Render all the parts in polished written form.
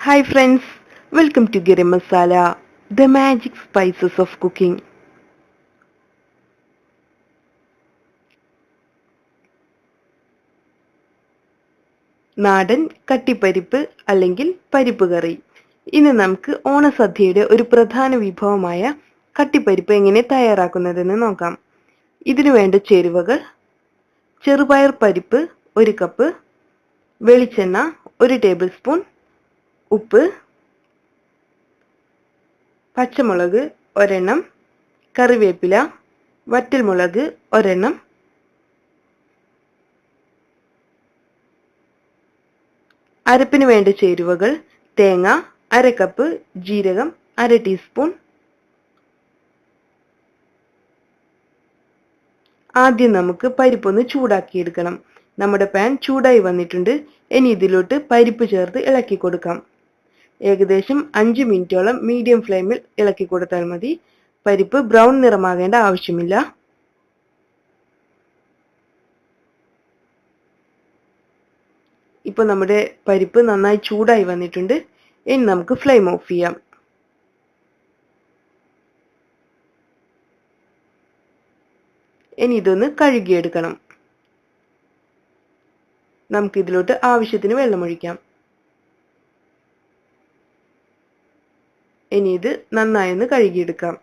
Hi friends, welcome to Garam Masala, the magic spices of cooking. നാടൻ കട്ടിപ്പരിപ്പ് അല്ലെങ്കിൽ പരിപ്പ് കറി. ഇന്ന് നമുക്ക് ഓണസദ്യയുടെ ഒരു പ്രധാന വിഭവമായ കട്ടിപ്പരിപ്പ് എങ്ങനെ തയ്യാറാക്കുന്നതെന്ന് നോക്കാം. ഇതിനു വേണ്ട ചേരുവകൾ: ചെറുപയർ പരിപ്പ് 1 കപ്പ്, വെളിച്ചെണ്ണ 1 ടേബിൾ സ്പൂൺ, ഉപ്പ്, പച്ചമുളക് ഒരെണ്ണം, കറിവേപ്പില, വറ്റൽമുളക് ഒരെണ്ണം. അരപ്പിന് വേണ്ട ചേരുവകൾ: തേങ്ങ 1/2 കപ്പ്, ജീരകം 1/2 ടീസ്പൂൺ. ആദ്യം നമുക്ക് പരിപ്പൊന്ന് ചൂടാക്കിയെടുക്കണം. നമ്മുടെ പാൻ ചൂടായി വന്നിട്ടുണ്ട്. ഇനി ഇതിലോട്ട് പരിപ്പ് ചേർത്ത് ഇളക്കി കൊടുക്കാം. ഏകദേശം 5 മിനിറ്റോളം മീഡിയം ഫ്ലെയിമിൽ ഇളക്കി കൊടുത്താൽ മതി. പരിപ്പ് ബ്രൗൺ നിറമാകേണ്ട ആവശ്യമില്ല. ഇപ്പോൾ നമ്മുടെ പരിപ്പ് നന്നായി ചൂടായി വന്നിട്ടുണ്ട്. ഇനി നമുക്ക് ഫ്ലെയിം ഓഫ് ചെയ്യാം. ഇനി ഇതൊന്ന് കഴുകിയെടുക്കണം. നമുക്കിതിലോട്ട് ആവശ്യത്തിന് വെള്ളമൊഴിക്കാം. ഇനി ഇത് നന്നായി ഒന്ന് കഴുകിയെടുക്കാം.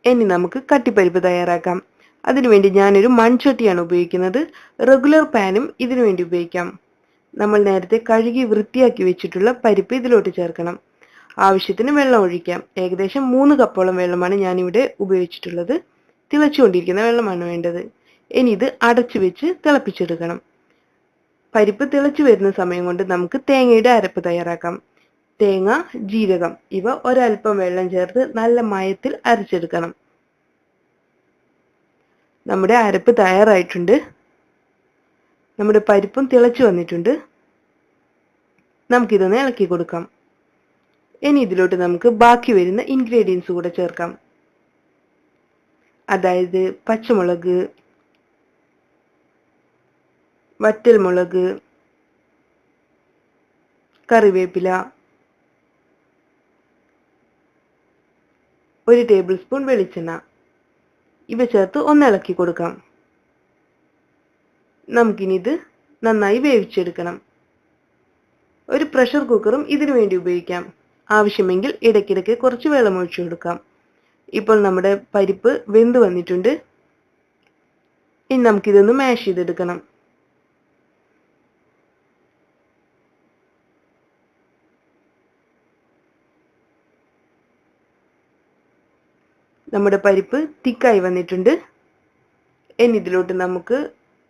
ഇനി നമുക്ക് കട്ടിപ്പരിപ്പ് തയ്യാറാക്കാം. അതിനുവേണ്ടി ഞാനൊരു മൺചട്ടിയാണ് ഉപയോഗിക്കുന്നത്. റെഗുലർ പാനും ഇതിനു വേണ്ടി ഉപയോഗിക്കാം. നമ്മൾ നേരത്തെ കഴുകി വൃത്തിയാക്കി വെച്ചിട്ടുള്ള പരിപ്പ് ഇതിലോട്ട് ചേർക്കണം. ആവശ്യത്തിന് വെള്ളം ഒഴിക്കാം. ഏകദേശം 3 കപ്പോളം വെള്ളമാണ് ഞാനിവിടെ ഉപയോഗിച്ചിട്ടുള്ളത്. തിളച്ചുകൊണ്ടിരിക്കുന്ന വെള്ളമാണ് വേണ്ടത്. ഇനി ഇത് അടച്ചു വെച്ച് തിളപ്പിച്ചെടുക്കണം. പരിപ്പ് തിളച്ചു വരുന്ന സമയം കൊണ്ട് നമുക്ക് തേങ്ങയുടെ അരപ്പ് തയ്യാറാക്കാം. തേങ്ങ, ജീരകം ഇവ ഒരൽപ്പം വെള്ളം ചേർത്ത് നല്ല മയത്തിൽ അരച്ചെടുക്കണം. നമ്മുടെ അരപ്പ് തയ്യാറായിട്ടുണ്ട്. നമ്മുടെ പരിപ്പും തിളച്ചു വന്നിട്ടുണ്ട്. നമുക്കിതൊന്ന് ഇളക്കി കൊടുക്കാം. ഇനി ഇതിലോട്ട് നമുക്ക് ബാക്കി വരുന്ന ഇൻഗ്രീഡിയൻസ് കൂടെ ചേർക്കാം. അതായത് പച്ചമുളക്, വറ്റൽമുളക്, കറിവേപ്പില, 1 ടേബിൾ സ്പൂൺ വെളിച്ചെണ്ണ ഇവ ചേർത്ത് ഒന്ന് ഇളക്കി കൊടുക്കാം. നമുക്കിനി ഇത് നന്നായി വേവിച്ചെടുക്കണം. ഒരു പ്രഷർ കുക്കറും ഇതിനു വേണ്ടി ഉപയോഗിക്കാം. ആവശ്യമെങ്കിൽ ഇടയ്ക്കിടയ്ക്ക് കുറച്ച് വെള്ളം ഒഴിച്ചു കൊടുക്കാം. ഇപ്പോൾ നമ്മുടെ പരിപ്പ് വെന്ത് വന്നിട്ടുണ്ട്. ഇനി നമുക്കിതൊന്ന് മാഷ് ചെയ്തെടുക്കണം. നമ്മുടെ പരിപ്പ് തിക്കായി വന്നിട്ടുണ്ട്. ഇനി ഇതിലോട്ട് നമുക്ക്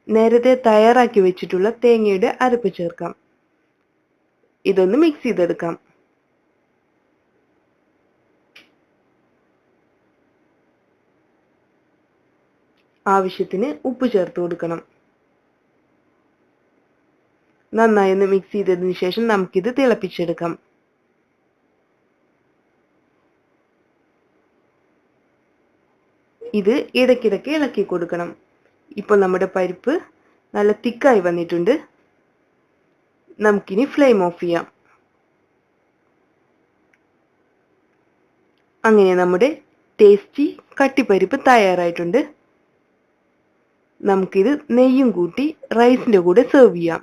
നേരത്തെ തയ്യാറാക്കി വെച്ചിട്ടുള്ള തേങ്ങയുടെ അരപ്പ് ചേർക്കാം. ഇതൊന്ന് മിക്സ് ചെയ്തെടുക്കാം. ആവശ്യത്തിന് ഉപ്പ് ചേർത്ത് കൊടുക്കണം. നന്നായി ഒന്ന് മിക്സ് ചെയ്തതിനു ശേഷം നമുക്കിത് തിളപ്പിച്ചെടുക്കാം. ഇത് ഇടയ്ക്കിടയ്ക്ക് ഇളക്കി കൊടുക്കണം. ഇപ്പോൾ നമ്മുടെ പരിപ്പ് നല്ല തിക്കായി വന്നിട്ടുണ്ട്. നമുക്കിനി ഫ്ലെയിം ഓഫ് ചെയ്യാം. അങ്ങനെ നമ്മുടെ ടേസ്റ്റി കട്ടിപ്പരിപ്പ് തയ്യാറായിട്ടുണ്ട്. നമുക്കിത് നെയ്യും കൂട്ടി റൈസിന്റെ കൂടെ സെർവ് ചെയ്യാം.